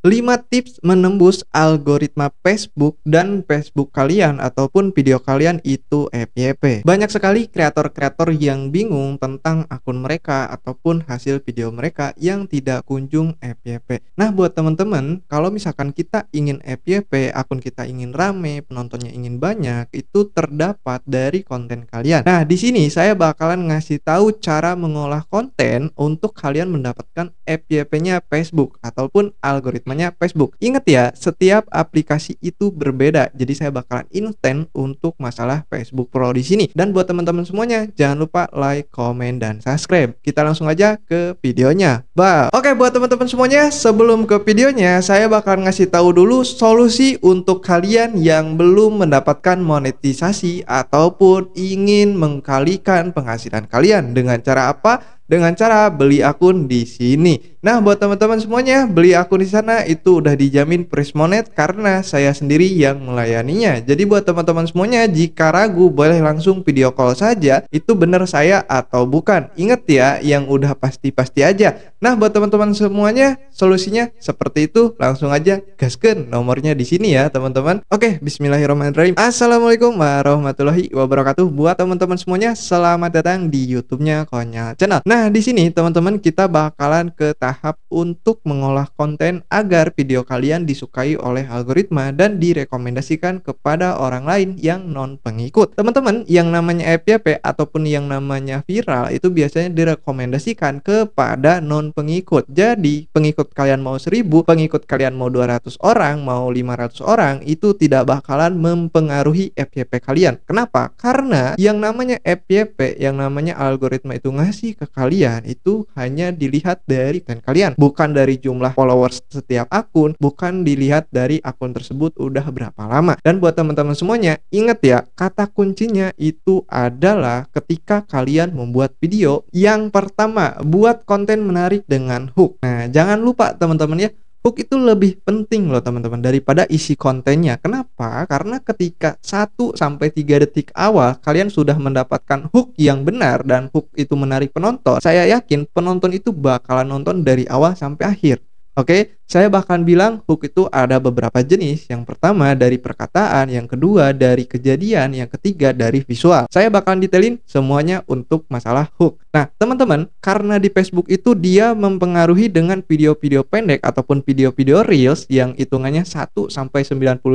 5 tips menembus algoritma Facebook dan Facebook kalian ataupun video kalian itu FYP. Banyak sekali kreator-kreator yang bingung tentang akun mereka ataupun hasil video mereka yang tidak kunjung FYP. Nah, buat teman-teman, kalau misalkan kita ingin FYP, akun kita ingin rame, penontonnya ingin banyak, itu terdapat dari konten kalian. Nah, di sini saya bakalan ngasih tahu cara mengolah konten untuk kalian mendapatkan FYP-nya Facebook ataupun algoritmanya Facebook. Ingat ya, setiap aplikasi itu berbeda. Jadi saya bakalan instan untuk masalah Facebook Pro di sini. Dan buat teman-teman semuanya, jangan lupa like, komen, dan subscribe. Kita langsung aja ke videonya. Oke, buat teman-teman semuanya, sebelum ke videonya, saya bakalan ngasih tahu dulu solusi untuk kalian yang belum mendapatkan monetisasi ataupun ingin mengkalikan penghasilan kalian. Dengan cara apa? Dengan cara beli akun di sini. Nah, buat teman-teman semuanya, beli akun di sana itu udah dijamin Prismonet karena saya sendiri yang melayaninya. Jadi buat teman-teman semuanya, jika ragu boleh langsung video call saja, itu benar saya atau bukan. Ingat ya, yang udah pasti-pasti aja. Nah, buat teman-teman semuanya, solusinya seperti itu. Langsung aja gaskeun, nomornya di sini ya, teman-teman. Oke, bismillahirrahmanirrahim. Assalamualaikum warahmatullahi wabarakatuh. Buat teman-teman semuanya, selamat datang di YouTube-nya Konyol Channel. Nah, di sini teman-teman kita bakalan ke tahap untuk mengolah konten agar video kalian disukai oleh algoritma dan direkomendasikan kepada orang lain yang non pengikut. Teman-teman, yang namanya FYP ataupun yang namanya viral itu biasanya direkomendasikan kepada non pengikut. Jadi, pengikut kalian mau 1000, pengikut kalian mau 200 orang, mau 500 orang, itu tidak bakalan mempengaruhi FYP kalian. Kenapa? Karena yang namanya FYP, yang namanya algoritma itu ngasih ke kalian itu hanya dilihat dari konten kalian, bukan dari jumlah followers setiap akun, bukan dilihat dari akun tersebut udah berapa lama. Dan buat teman-teman semuanya, ingat ya, kata kuncinya itu adalah ketika kalian membuat video, yang pertama, buat konten menarik dengan hook. Nah, jangan lupa teman-teman ya, hook itu lebih penting loh teman-teman daripada isi kontennya. Kenapa? Karena ketika 1-3 detik awal kalian sudah mendapatkan hook yang benar dan hook itu menarik penonton, saya yakin penonton itu bakalan nonton dari awal sampai akhir. Oke, saya bahkan bilang hook itu ada beberapa jenis. Yang pertama dari perkataan, yang kedua dari kejadian, yang ketiga dari visual. Saya bakalan detailin semuanya untuk masalah hook. Nah, teman-teman, karena di Facebook itu dia mempengaruhi dengan video-video pendek ataupun video-video reels yang hitungannya 1-90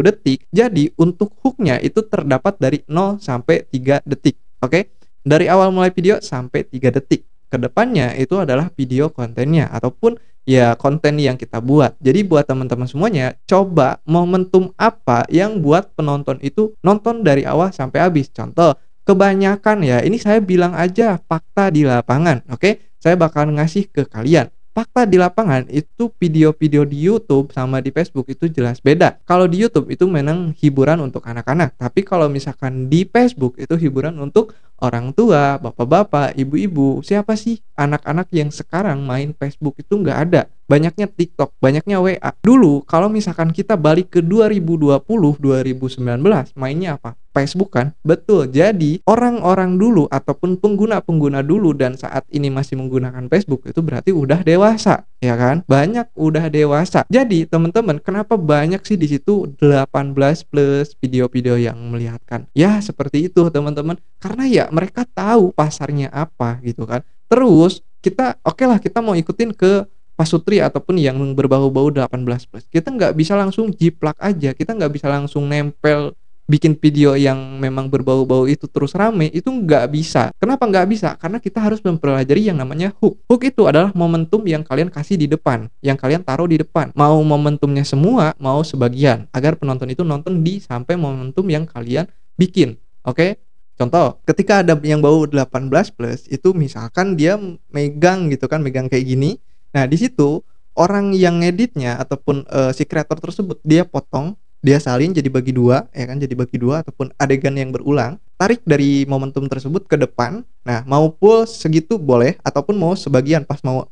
detik. Jadi, untuk hooknya itu terdapat dari 0-3 detik. Oke, dari awal mulai video sampai 3 detik. Kedepannya itu adalah video kontennya ataupun ya konten yang kita buat. Jadi buat teman-teman semuanya, coba momentum apa yang buat penonton itu nonton dari awal sampai habis. Contoh, kebanyakan ya, ini saya bilang aja fakta di lapangan, oke? Saya bakal ngasih ke kalian. Fakta di lapangan itu video-video di YouTube sama di Facebook itu jelas beda. Kalau di YouTube itu memang hiburan untuk anak-anak, tapi kalau misalkan di Facebook itu hiburan untuk orang tua, bapak-bapak, ibu-ibu. Siapa sih anak-anak yang sekarang main Facebook itu nggak ada? Banyaknya TikTok, banyaknya WA. Dulu kalau misalkan kita balik ke 2020, 2019, mainnya apa? Facebook kan? Betul. Jadi orang-orang dulu ataupun pengguna-pengguna dulu dan saat ini masih menggunakan Facebook itu berarti udah dewasa, ya kan? Banyak udah dewasa. Jadi teman-teman, kenapa banyak sih di situ 18 plus video-video yang melihatkan? Ya seperti itu teman-teman. Karena ya mereka tahu pasarnya apa gitu kan. Terus kita oke lah, kita mau ikutin ke pasutri ataupun yang berbau-bau 18 plus. Kita nggak bisa langsung jiplak aja. Kita nggak bisa langsung nempel bikin video yang memang berbau-bau itu terus rame, itu nggak bisa. Kenapa nggak bisa? Karena kita harus mempelajari yang namanya hook. Hook itu adalah momentum yang kalian kasih di depan, yang kalian taruh di depan. Mau momentumnya semua, mau sebagian, agar penonton itu nonton di sampai momentum yang kalian bikin. Oke? Contoh, ketika ada yang bau 18 plus, itu misalkan dia megang gitu kan, megang kayak gini. Nah, di situ orang yang ngeditnya ataupun si kreator tersebut dia potong, dia salin jadi bagi dua, ya kan, jadi bagi dua ataupun adegan yang berulang, tarik dari momentum tersebut ke depan. Nah, mau full segitu boleh ataupun mau sebagian pas mau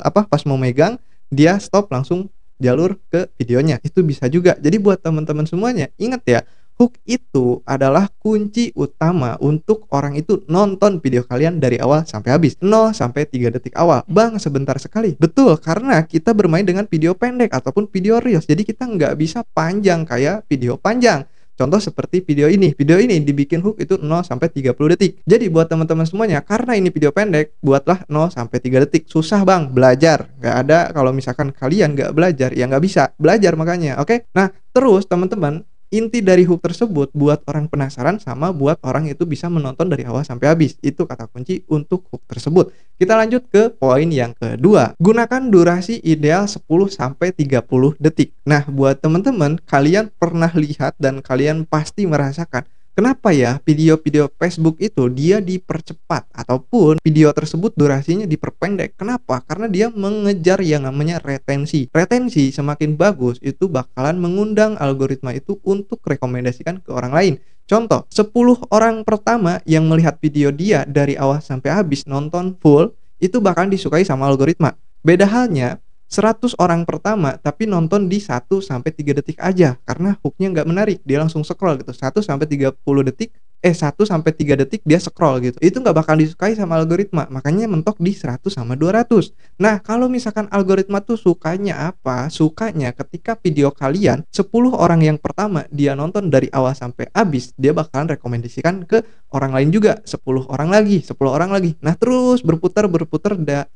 pas mau megang dia stop langsung jalur ke videonya. Itu bisa juga. Jadi buat teman-teman semuanya, ingat ya, Hook itu adalah kunci utama untuk orang itu nonton video kalian dari awal sampai habis. 0 sampai 3 detik awal. Bang, sebentar sekali. Betul, karena kita bermain dengan video pendek ataupun video reels. Jadi kita nggak bisa panjang kayak video panjang. Contoh seperti video ini. Video ini dibikin hook itu 0 sampai 30 detik. Jadi buat teman-teman semuanya, karena ini video pendek, buatlah 0 sampai 3 detik. Susah bang, belajar. Nggak ada kalau misalkan kalian nggak belajar, ya nggak bisa. Belajar makanya, oke? Nah, terus teman-teman, inti dari hook tersebut buat orang penasaran sama buat orang itu bisa menonton dari awal sampai habis. Itu kata kunci untuk hook tersebut. Kita lanjut ke poin yang kedua. Gunakan durasi ideal 10 sampai 30 detik. Nah, buat teman-teman, kalian pernah lihat dan kalian pasti merasakan kenapa ya video-video Facebook itu dia dipercepat ataupun video tersebut durasinya diperpendek. Kenapa? Karena dia mengejar yang namanya retensi. Retensi semakin bagus itu bakalan mengundang algoritma itu untuk rekomendasikan ke orang lain. Contoh, 10 orang pertama yang melihat video dia dari awal sampai habis nonton full itu bakalan disukai sama algoritma. Beda halnya 100 orang pertama tapi nonton di 1 sampai 3 detik aja karena hooknya nggak menarik, dia langsung scroll gitu. 1 sampai 30 detik 1 sampai 3 detik dia scroll gitu. Itu nggak bakal disukai sama algoritma. Makanya mentok di 100 sama 200. Nah, kalau misalkan algoritma tuh sukanya apa? Sukanya ketika video kalian 10 orang yang pertama dia nonton dari awal sampai habis, dia bakalan rekomendasikan ke orang lain juga, 10 orang lagi, 10 orang lagi. Nah, terus berputar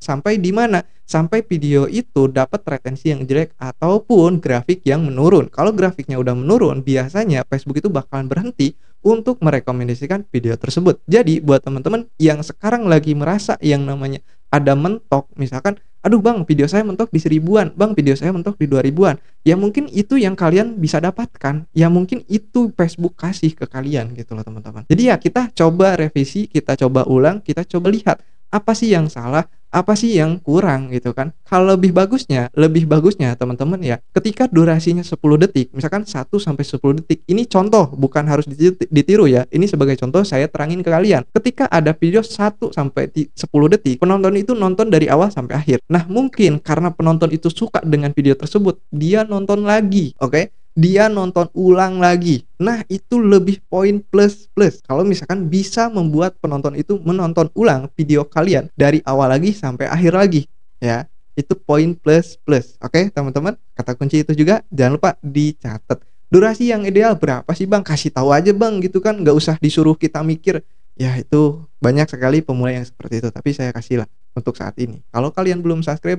sampai di mana? Sampai video itu dapat retensi yang jelek ataupun grafik yang menurun. Kalau grafiknya udah menurun, biasanya Facebook itu bakalan berhenti untuk merekomendasikan video tersebut. Jadi buat teman-teman yang sekarang lagi merasa yang namanya ada mentok, misalkan aduh bang, video saya mentok di 1000-an, bang video saya mentok di 2000-an, ya mungkin itu yang kalian bisa dapatkan, ya mungkin itu Facebook kasih ke kalian gitu loh teman-teman. Jadi ya kita coba revisi, kita coba ulang, kita coba lihat apa sih yang salah, apa sih yang kurang gitu kan. Kalau lebih bagusnya teman-teman ya, ketika durasinya 10 detik, misalkan 1 sampai 10 detik. Ini contoh, bukan harus ditiru ya. Ini sebagai contoh saya terangin ke kalian. Ketika ada video 1 sampai 10 detik, penonton itu nonton dari awal sampai akhir. Nah, mungkin karena penonton itu suka dengan video tersebut, dia nonton lagi, oke? Dia nonton ulang lagi. Nah, itu lebih poin plus. Kalau misalkan bisa membuat penonton itu menonton ulang video kalian dari awal lagi sampai akhir lagi, ya. Itu poin plus. Oke, teman-teman? Kata kunci itu juga jangan lupa dicatat. Durasi yang ideal berapa sih, Bang? Kasih tahu aja, Bang, gitu kan. Nggak usah disuruh kita mikir. Ya, itu banyak sekali pemula yang seperti itu, tapi saya kasih lah untuk saat ini. Kalau kalian belum subscribe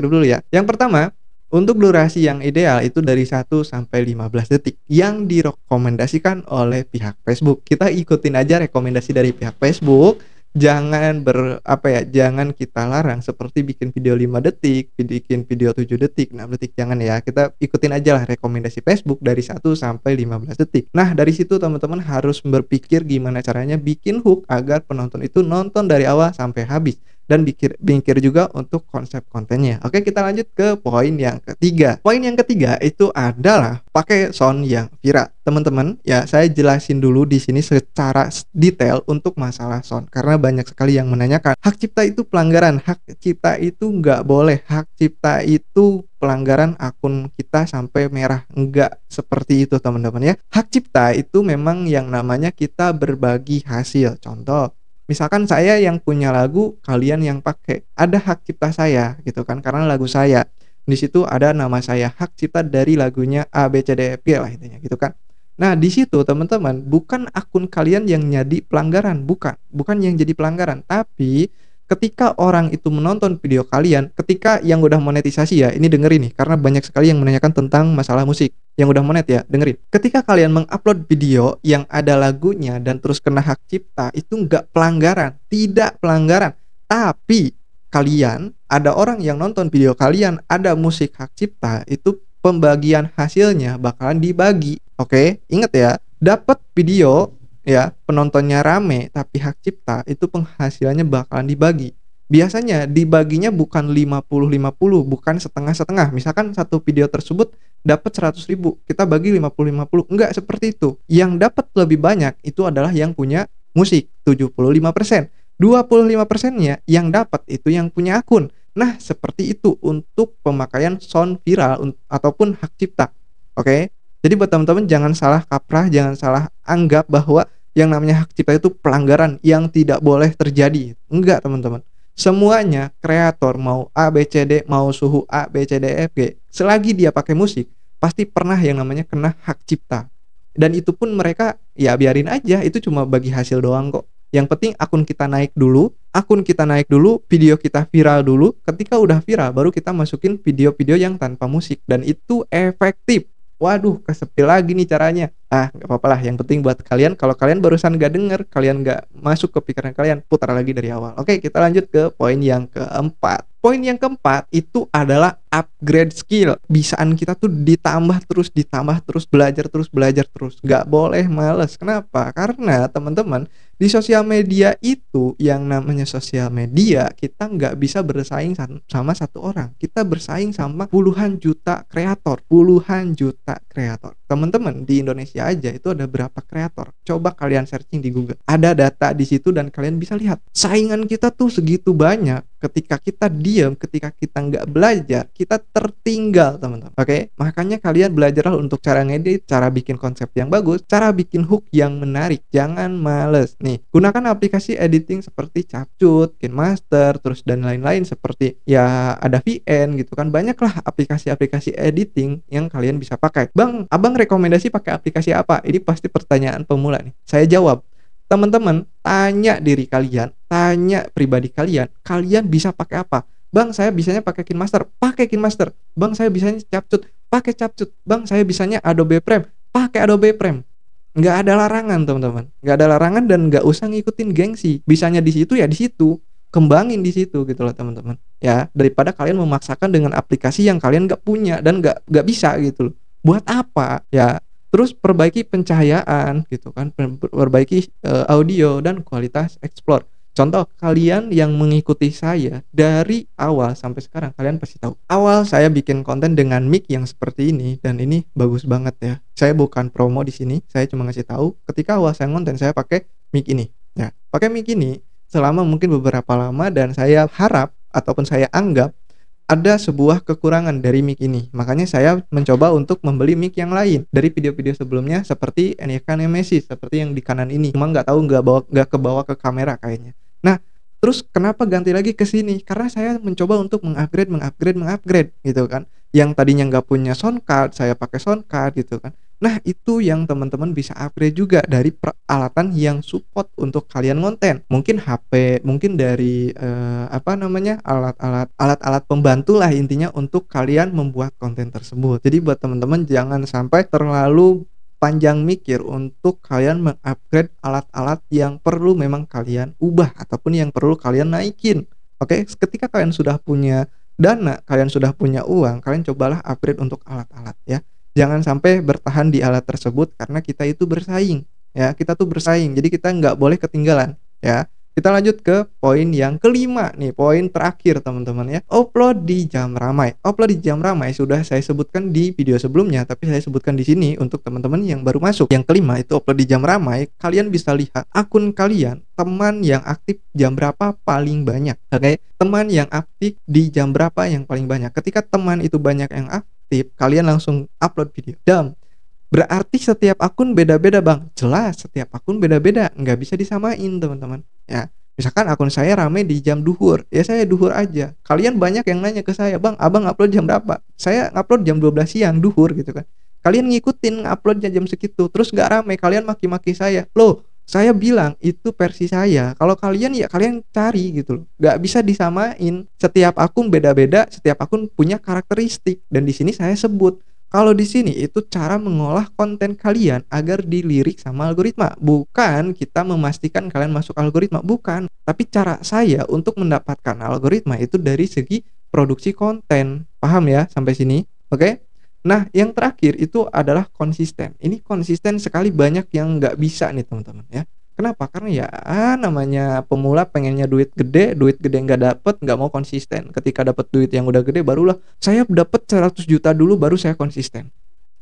dulu ya. Yang pertama, untuk durasi yang ideal itu dari 1 sampai 15 detik yang direkomendasikan oleh pihak Facebook. Kita ikutin aja rekomendasi dari pihak Facebook. Jangan jangan kita larang seperti bikin video 5 detik, bikin video 7 detik, 6 detik, jangan ya. Kita ikutin aja lah rekomendasi Facebook dari 1 sampai 15 detik. Nah, dari situ teman-teman harus berpikir gimana caranya bikin hook agar penonton itu nonton dari awal sampai habis. Dan pikir juga untuk konsep kontennya. Oke, kita lanjut ke poin yang ketiga. Poin yang ketiga itu adalah pakai sound yang viral. Teman-teman, ya saya jelasin dulu di sini secara detail untuk masalah sound karena banyak sekali yang menanyakan, hak cipta itu pelanggaran, hak cipta itu nggak boleh, hak cipta itu pelanggaran akun kita sampai merah. Enggak seperti itu teman-teman ya. Hak cipta itu memang yang namanya kita berbagi hasil. Contoh, misalkan saya yang punya lagu, kalian yang pakai, ada hak cipta saya gitu kan, karena lagu saya. Di situ ada nama saya, hak cipta dari lagunya A B C D F G lah intinya gitu kan. Nah, di situ teman-teman, bukan akun kalian yang jadi pelanggaran, bukan yang jadi pelanggaran, tapi ketika orang itu menonton video kalian, ketika yang udah monetisasi ya, ini dengerin nih, karena banyak sekali yang menanyakan tentang masalah musik. Yang udah monet ya, dengerin. Ketika kalian mengupload video yang ada lagunya dan terus kena hak cipta, itu nggak pelanggaran, tidak pelanggaran. Tapi kalian, ada orang yang nonton video kalian, ada musik hak cipta, itu pembagian hasilnya bakalan dibagi. Oke, inget ya, dapat video ya penontonnya rame tapi hak cipta, itu penghasilannya bakalan dibagi. Biasanya dibaginya bukan 50-50, bukan setengah-setengah. Misalkan satu video tersebut dapat 100.000, kita bagi 50-50. Enggak seperti itu. Yang dapat lebih banyak itu adalah yang punya musik, 75%. 25%-nya yang dapat itu yang punya akun. Nah, seperti itu untuk pemakaian sound viral ataupun hak cipta. Oke? Jadi buat teman-teman jangan salah kaprah, jangan salah anggap bahwa yang namanya hak cipta itu pelanggaran yang tidak boleh terjadi. Enggak, teman-teman. Semuanya kreator mau A B C D, mau suhu A B C D E F G, selagi dia pakai musik, pasti pernah yang namanya kena hak cipta. Dan itu pun mereka ya biarin aja, itu cuma bagi hasil doang kok. Yang penting akun kita naik dulu, video kita viral dulu. Ketika udah viral, baru kita masukin video-video yang tanpa musik dan itu efektif. Waduh, kesepi lagi nih caranya. Nggak apa-apa lah. Yang penting buat kalian, kalau kalian barusan gak denger, kalian gak masuk ke pikiran kalian, putar lagi dari awal. Oke, kita lanjut ke poin yang keempat. Poin yang keempat itu adalah upgrade skill. Bisaan kita tuh ditambah terus, belajar terus. Gak boleh males. Kenapa? Karena teman-teman, di sosial media itu, yang namanya sosial media, kita nggak bisa bersaing sama satu orang. Kita bersaing sama puluhan juta kreator. Teman-teman, di Indonesia aja itu ada berapa kreator? Coba kalian searching di Google. Ada data di situ dan kalian bisa lihat. Saingan kita tuh segitu banyak. Ketika kita diam, ketika kita nggak belajar, kita tertinggal, teman-teman. Oke? Makanya kalian belajarlah untuk cara ngedit, cara bikin konsep yang bagus, cara bikin hook yang menarik. Jangan males. Nih, gunakan aplikasi editing seperti Capcut, KineMaster, terus dan lain-lain, seperti ya ada VN gitu kan. Banyaklah aplikasi-aplikasi editing yang kalian bisa pakai. Bang, abang rekomendasi pakai aplikasi apa? Ini pasti pertanyaan pemula nih. Saya jawab. Teman-teman, tanya diri kalian, tanya pribadi kalian, kalian bisa pakai apa? Bang, saya bisanya pakai KineMaster, pakai KineMaster. Bang, saya bisanya Capcut, pakai Capcut. Bang, saya bisanya Adobe Premiere, pakai Adobe Premiere. Nggak ada larangan, teman-teman. Nggak ada larangan dan nggak usah ngikutin gengsi. Bisanya di situ ya di situ, kembangin di situ gitu loh, teman-teman. Ya, daripada kalian memaksakan dengan aplikasi yang kalian nggak punya dan nggak bisa gitu loh. Buat apa? Ya, terus perbaiki pencahayaan gitu kan, perbaiki audio dan kualitas explore. Contoh, kalian yang mengikuti saya dari awal sampai sekarang, kalian pasti tahu. Awal saya bikin konten dengan mic yang seperti ini, dan ini bagus banget ya. Saya bukan promo di sini, saya cuma ngasih tahu. Ketika awal saya konten, saya pakai mic ini. Ya, pakai mic ini selama mungkin beberapa lama, dan saya harap ataupun saya anggap ada sebuah kekurangan dari mic ini. Makanya saya mencoba untuk membeli mic yang lain dari video-video sebelumnya, seperti NYK Nemesis, seperti yang di kanan ini. Cuma nggak tahu nggak kebawa ke kamera kayaknya. Nah, terus kenapa ganti lagi ke sini? Karena saya mencoba untuk mengupgrade gitu kan. Yang tadinya nggak punya sound card, saya pakai sound card gitu kan. Nah, itu yang teman-teman bisa upgrade juga dari peralatan yang support untuk kalian ngonten. Mungkin HP, mungkin dari alat-alat pembantu lah intinya untuk kalian membuat konten tersebut. Jadi buat teman-teman jangan sampai terlalu panjang mikir untuk kalian mengupgrade alat-alat yang perlu memang kalian ubah ataupun yang perlu kalian naikin. Oke, ketika kalian sudah punya dana, kalian sudah punya uang, kalian cobalah upgrade untuk alat-alat ya. Jangan sampai bertahan di alat tersebut karena kita itu bersaing ya, kita tuh bersaing, jadi kita nggak boleh ketinggalan ya. Kita lanjut ke poin yang kelima nih, poin terakhir teman-teman ya. Upload di jam ramai. Upload di jam ramai sudah saya sebutkan di video sebelumnya, tapi saya sebutkan di sini untuk teman-teman yang baru masuk. Yang kelima itu upload di jam ramai. Kalian bisa lihat akun kalian, teman yang aktif jam berapa paling banyak. Oke, teman yang aktif di jam berapa yang paling banyak. Ketika teman itu banyak yang aktif, kalian langsung upload video. Dan berarti setiap akun beda-beda bang. Jelas setiap akun beda-beda, nggak bisa disamain teman-teman ya. Misalkan akun saya rame di jam duhur, ya saya duhur aja. Kalian banyak yang nanya ke saya, bang abang upload jam berapa? Saya upload jam 12 siang duhur gitu kan. Kalian ngikutin uploadnya jam segitu, terus nggak rame, kalian maki-maki saya. Loh, saya bilang itu versi saya. Kalau kalian ya kalian cari gitu loh. Nggak bisa disamain. Setiap akun beda-beda, setiap akun punya karakteristik, dan di sini saya sebut. Kalau di sini itu cara mengolah konten kalian agar dilirik sama algoritma. Bukan kita memastikan kalian masuk algoritma, bukan. Tapi cara saya untuk mendapatkan algoritma itu dari segi produksi konten. Paham ya sampai sini? Oke? Nah, yang terakhir itu adalah konsisten. Ini konsisten sekali, banyak yang nggak bisa nih teman-teman ya. Kenapa? Karena ya namanya pemula pengennya duit gede nggak dapet, nggak mau konsisten. Ketika dapat duit yang udah gede barulah saya dapat 100 juta dulu baru saya konsisten.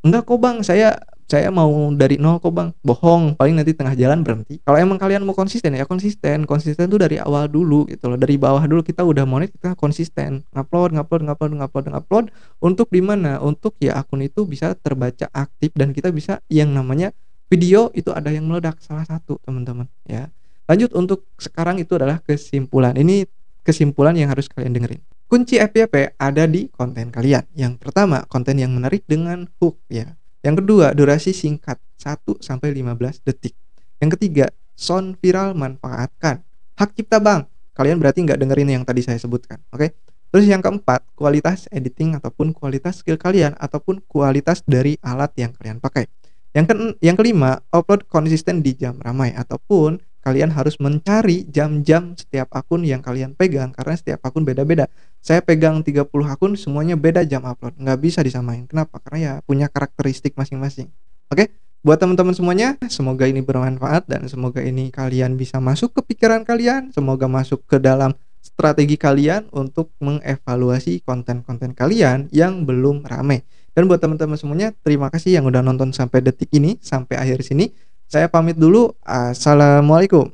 Enggak kok bang, saya saya mau dari nol kok Bang." Bohong, paling nanti tengah jalan berhenti. Kalau emang kalian mau konsisten ya konsisten, konsisten tuh dari awal dulu gitu loh, dari bawah dulu kita udah monet kita konsisten, ngupload ngupload ngupload ngupload ngupload, untuk di mana, untuk ya akun itu bisa terbaca aktif dan kita bisa yang namanya video itu ada yang meledak salah satu teman-teman ya. Lanjut untuk sekarang itu adalah kesimpulan, ini kesimpulan yang harus kalian dengerin. Kunci FYP ada di konten kalian. Yang pertama, konten yang menarik dengan hook ya. Yang kedua, durasi singkat 1 sampai 15 detik. Yang ketiga, sound viral manfaatkan. Hak cipta Bang. Kalian berarti nggak dengerin yang tadi saya sebutkan, oke? Terus yang keempat, kualitas editing ataupun kualitas skill kalian ataupun kualitas dari alat yang kalian pakai. Yang kelima, upload konsisten di jam ramai ataupun kalian harus mencari jam-jam setiap akun yang kalian pegang karena setiap akun beda-beda. Saya pegang 30 akun semuanya beda jam upload, nggak bisa disamain. Kenapa? Karena ya punya karakteristik masing-masing. Oke, buat teman-teman semuanya, semoga ini bermanfaat dan semoga ini kalian bisa masuk ke pikiran kalian, semoga masuk ke dalam strategi kalian untuk mengevaluasi konten-konten kalian yang belum rame. Dan buat teman-teman semuanya, terima kasih yang udah nonton sampai detik ini, sampai akhir sini. Saya pamit dulu. Assalamualaikum.